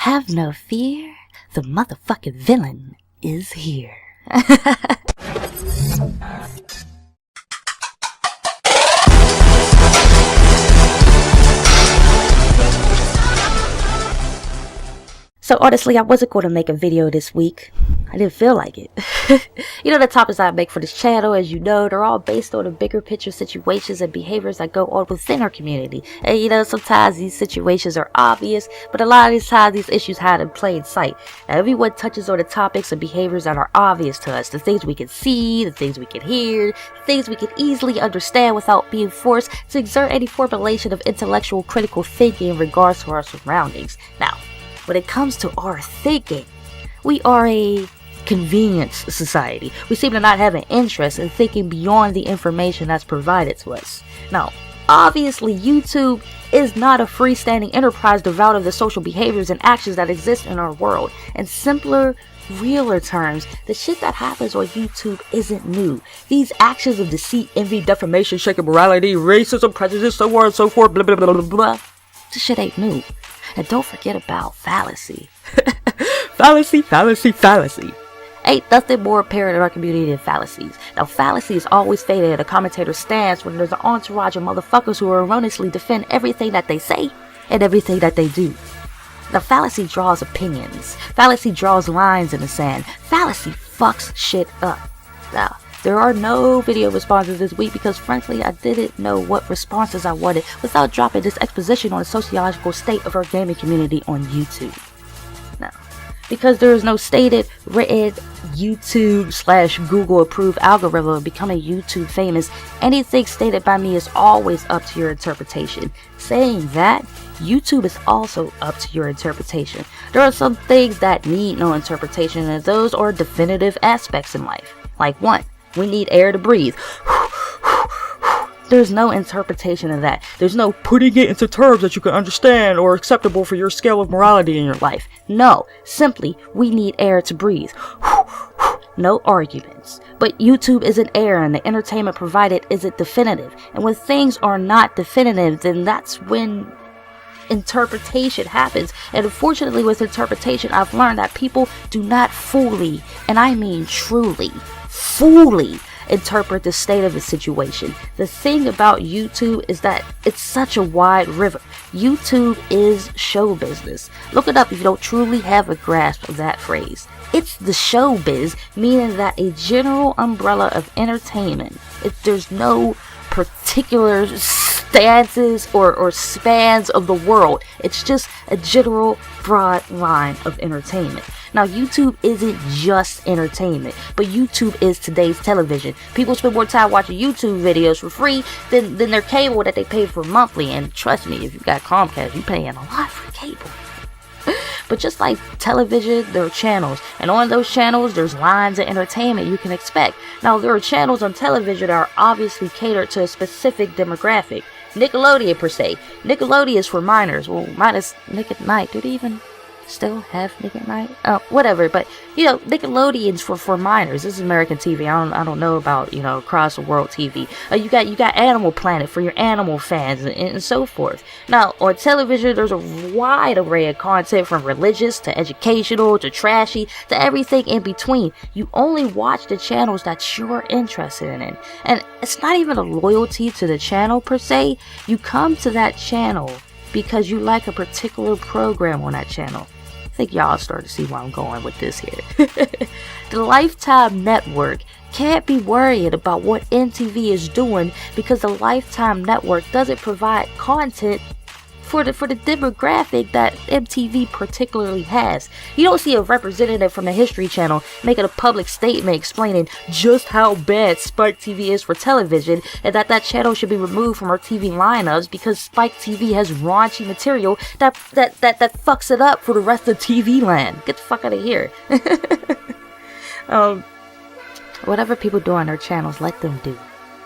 Have no fear, the motherfucking villain is here. So honestly, I wasn't going to make a video this week. I didn't feel like it. You know, the topics I make for this channel, as you know, they're all based on the bigger picture situations and behaviors that go on within our community. And you know, sometimes these situations are obvious, but a lot of these times these issues hide in plain sight. Now, everyone touches on the topics and behaviors that are obvious to us. The things we can see, the things we can hear, the things we can easily understand without being forced to exert any formulation of intellectual critical thinking in regards to our surroundings. Now, when it comes to our thinking, we are a convenience society. We seem to not have an interest in thinking beyond the information that's provided to us. Now, obviously, YouTube is not a freestanding enterprise devoid of the social behaviors and actions that exist in our world. In simpler, realer terms, the shit that happens on YouTube isn't new. These actions of deceit, envy, defamation, shaking morality, racism, prejudice, so on and so forth, blah blah blah blah blah. This shit ain't new. And don't forget about fallacy. Fallacy. Ain't nothing more apparent in our community than fallacies. Now, fallacy is always faded at a commentator's stance when there's an entourage of motherfuckers who erroneously defend everything that they say and everything that they do. Now, fallacy draws opinions. Fallacy draws lines in the sand. Fallacy fucks shit up. Now, there are no video responses this week because frankly I didn't know what responses I wanted without dropping this exposition on the sociological state of our gaming community on YouTube. Now, because there is no stated, written, YouTube/Google approved algorithm of becoming YouTube famous, anything stated by me is always up to your interpretation. Saying that, YouTube is also up to your interpretation. There are some things that need no interpretation, and those are definitive aspects in life. Like 1. We need air to breathe. There's no interpretation of that. There's no putting it into terms that you can understand or acceptable for your scale of morality in your life. No, simply, we need air to breathe. No arguments. But YouTube isn't air and the entertainment provided isn't definitive. And when things are not definitive, then that's when interpretation happens. And unfortunately with interpretation, I've learned that people do not fully, and I mean truly, fully interpret the state of a situation. The thing about YouTube is that it's such a wide river. YouTube is show business. Look it up if you don't truly have a grasp of that phrase. It's the showbiz, meaning that a general umbrella of entertainment. If there's no particular stances or spans of the world, it's just a general broad line of entertainment. Now, YouTube isn't just entertainment, but YouTube is today's television. People spend more time watching YouTube videos for free than their cable that they pay for monthly. And trust me, if you got Comcast, you're paying a lot for cable. But just like television, there are channels. And on those channels, there's lines of entertainment you can expect. Now, there are channels on television that are obviously catered to a specific demographic. Nickelodeon, per se. Nickelodeon is for minors. Well, minus Nick at Night. Do they even still have Nick at Night? Whatever. But you know, Nickelodeon's for minors. This is American TV. I don't know about, you know, across the world TV. You got Animal Planet for your animal fans and so forth. Now on television, there's a wide array of content from religious to educational to trashy to everything in between. You only watch the channels that you're interested in, and it's not even a loyalty to the channel per se. You come to that channel because you like a particular program on that channel. I think y'all start to see where I'm going with this here. The Lifetime Network can't be worried about what MTV is doing because the Lifetime Network doesn't provide content for the demographic that MTV particularly has. You don't see a representative from the History Channel making a public statement explaining just how bad Spike TV is for television and that channel should be removed from our TV lineups because Spike TV has raunchy material that fucks it up for the rest of TV land. Get the fuck out of here. Whatever people do on their channels, let them do.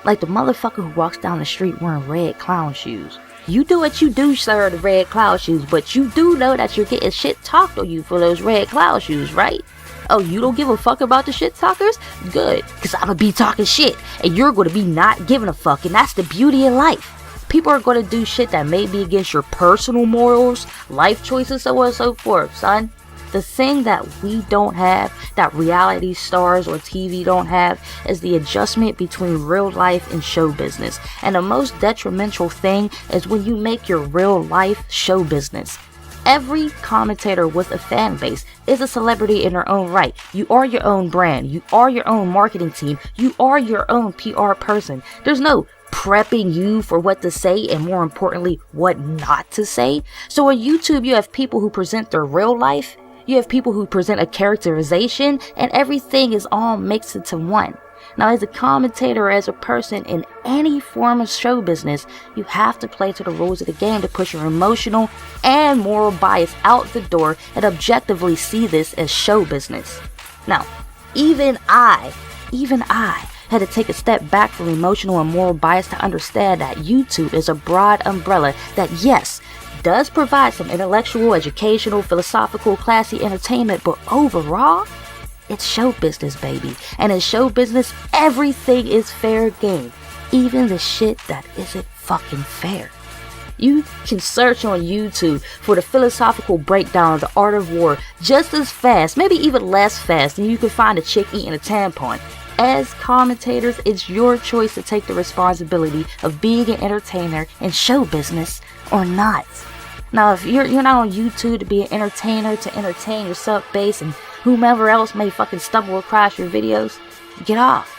Like the motherfucker who walks down the street wearing red clown shoes. You do what you do, sir, the red cloud shoes, but you do know that you're getting shit talked on you for those red cloud shoes, right? Oh, you don't give a fuck about the shit talkers? Good, because I'm gonna be talking shit, and you're gonna be not giving a fuck, and that's the beauty of life. People are going to do shit that may be against your personal morals, life choices, so on and so forth, son. The thing that we don't have, that reality stars or TV don't have, is the adjustment between real life and show business. And the most detrimental thing is when you make your real life show business. Every commentator with a fan base is a celebrity in their own right. You are your own brand. You are your own marketing team. You are your own PR person. There's no prepping you for what to say and, more importantly, what not to say. So on YouTube, you have people who present their real life. You have people who present a characterization, and everything is all mixed into one. Now, as a commentator or as a person in any form of show business, you have to play to the rules of the game to push your emotional and moral bias out the door and objectively see this as show business. Now, even I had to take a step back from emotional and moral bias to understand that YouTube is a broad umbrella that, yes, does provide some intellectual, educational, philosophical, classy entertainment, but overall, it's show business, baby. And in show business, everything is fair game. Even the shit that isn't fucking fair. You can search on YouTube for the philosophical breakdown of the art of war just as fast, maybe even less fast, than you can find a chick eating a tampon. As commentators, it's your choice to take the responsibility of being an entertainer in show business or not. Now, if you're not on YouTube to be an entertainer, to entertain your sub base and whomever else may fucking stumble across your videos, get off.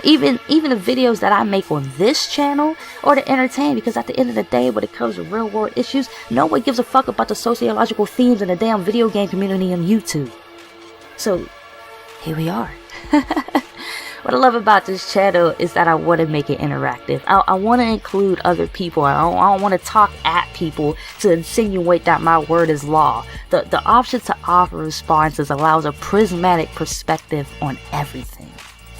Even the videos that I make on this channel are to entertain, because at the end of the day, when it comes to real world issues, no one gives a fuck about the sociological themes in the damn video game community on YouTube. So, here we are. What I love about this channel is that I want to make it interactive. I want to include other people. I don't want to talk at people to insinuate that my word is law. The option to offer responses allows a prismatic perspective on everything.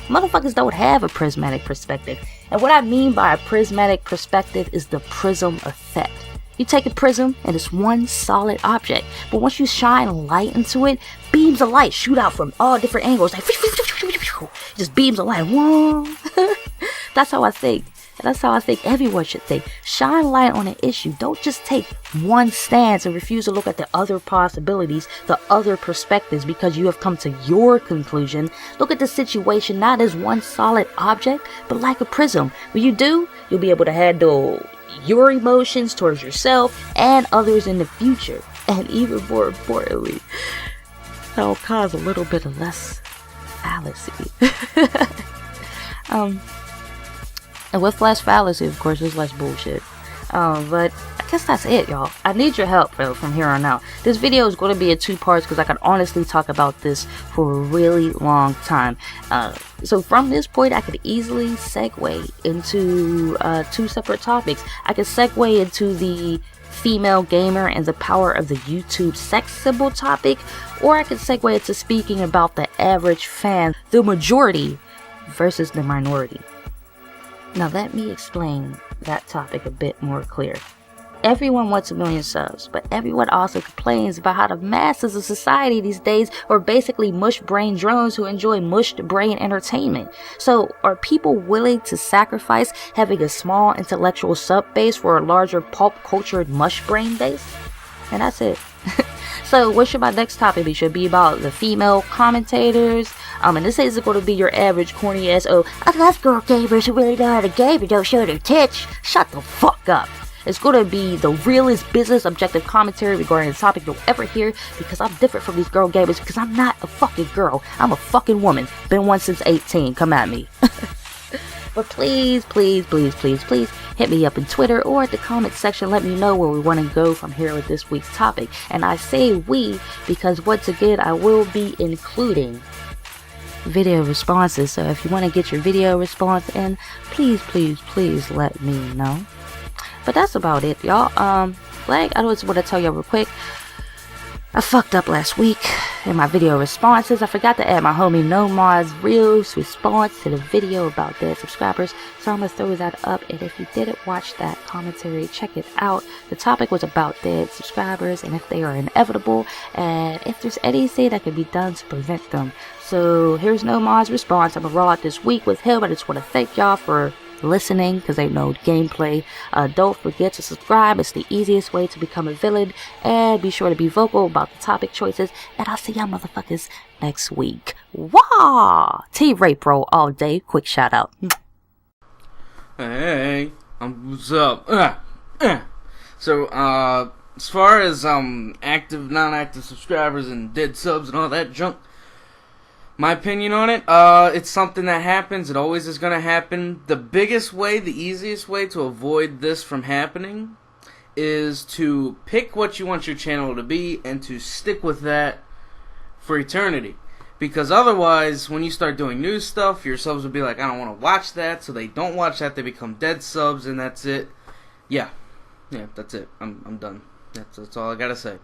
Motherfuckers don't have a prismatic perspective. And what I mean by a prismatic perspective is the prism effect. You take a prism and it's one solid object, but once you shine light into it, beams of light shoot out from all different angles, like just beams of light. Whoa. That's how I think. That's how I think everyone should think. Shine light on an issue. Don't just take one stance and refuse to look at the other possibilities, the other perspectives, because you have come to your conclusion. Look at the situation not as one solid object, but like a prism. When you do, you'll be able to handle your emotions towards yourself and others in the future. And even more importantly, that'll cause a little bit of less fallacy. And with less fallacy, of course, there's less bullshit. But I guess that's it, y'all. I need your help, though, from here on out. This video is going to be in 2 parts because I could honestly talk about this for a really long time. So from this point, I could easily segue into 2 separate topics. I could segue into the female gamer and the power of the YouTube sex symbol topic, or I could segue into speaking about the average fan, the majority versus the minority. Now let me explain that topic a bit more clear. Everyone wants 1 million subs, but everyone also complains about how the masses of society these days are basically mush-brain drones who enjoy mushed-brain entertainment. So are people willing to sacrifice having a small intellectual sub base for a larger pulp culture mush-brain base? And that's it. So what should my next topic be? Should it be about the female commentators? And this isn't going to be your average corny ass, oh, I love girl gamers who really know how to game and don't show their tits. Shut the fuck up. It's going to be the realest business objective commentary regarding the topic you'll ever hear, because I'm different from these girl gamers, because I'm not a fucking girl. I'm a fucking woman. Been one since 18. Come at me. But please, please, please, please, please hit me up in Twitter or at the comment section. Let me know where we want to go from here with this week's topic. And I say we because once again, I will be including video responses. So if you want to get your video response in, please, please, please let me know. But that's about it, y'all. Like, I just want to tell y'all real quick, I fucked up last week in my video responses. I forgot to add my homie No Mod's Reels response to the video about dead subscribers. So I'm going to throw that up. And if you didn't watch that commentary, check it out. The topic was about dead subscribers and if they are inevitable and if there's anything that can be done to prevent them. So here's No Mod's response. I'm going to roll out this week with him. I just want to thank y'all for listening because they know gameplay. Don't forget to subscribe. It's the easiest way to become a villain. And be sure to be vocal about the topic choices. And I'll see y'all motherfuckers next week. Wah! Team Rape Bro all day. Quick shout out. Hey, what's up? So, as far as active, non-active subscribers and dead subs and all that junk, my opinion on it, it's something that happens. It always is going to happen. The biggest way, the easiest way to avoid this from happening is to pick what you want your channel to be and to stick with that for eternity. Because otherwise, when you start doing new stuff, your subs will be like, I don't want to watch that, so they don't watch that, they become dead subs, and that's it. Yeah, that's it. I'm done. That's all I gotta say.